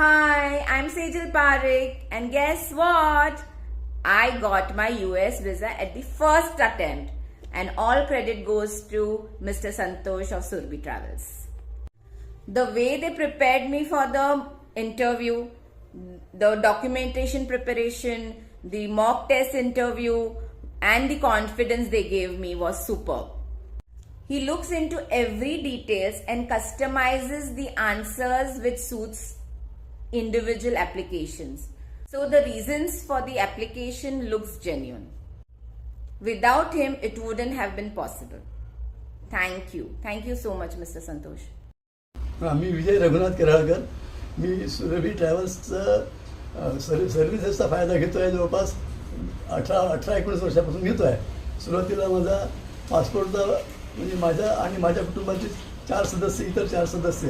Hi, I'm Sejal Parekh, and guess what? I got my US visa at the first attempt, and all credit goes to Mr. Santosh of Surbi Travels. The way they prepared me for the interview, the documentation preparation, the mock test interview, and the confidence they gave me was superb. He looks into every details and customizes the answers which suits individual applications. So the reasons for the application looks genuine. Without him, it wouldn't have been possible. Thank you. Thank you so much, Mr. Santosh. मी विजय रघुनाथ केराळकर. मी सुरभी ट्रॅव्हल्सचं सर्व्हिसेसचा फायदा घेतो आहे. जवळपास 18-19 वर्षापासून घेतो आहे. सुरुवातीला माझा पासपोर्टचा म्हणजे माझ्या आणि माझ्या कुटुंबाचे 4 सदस्य, इतर 4 सदस्य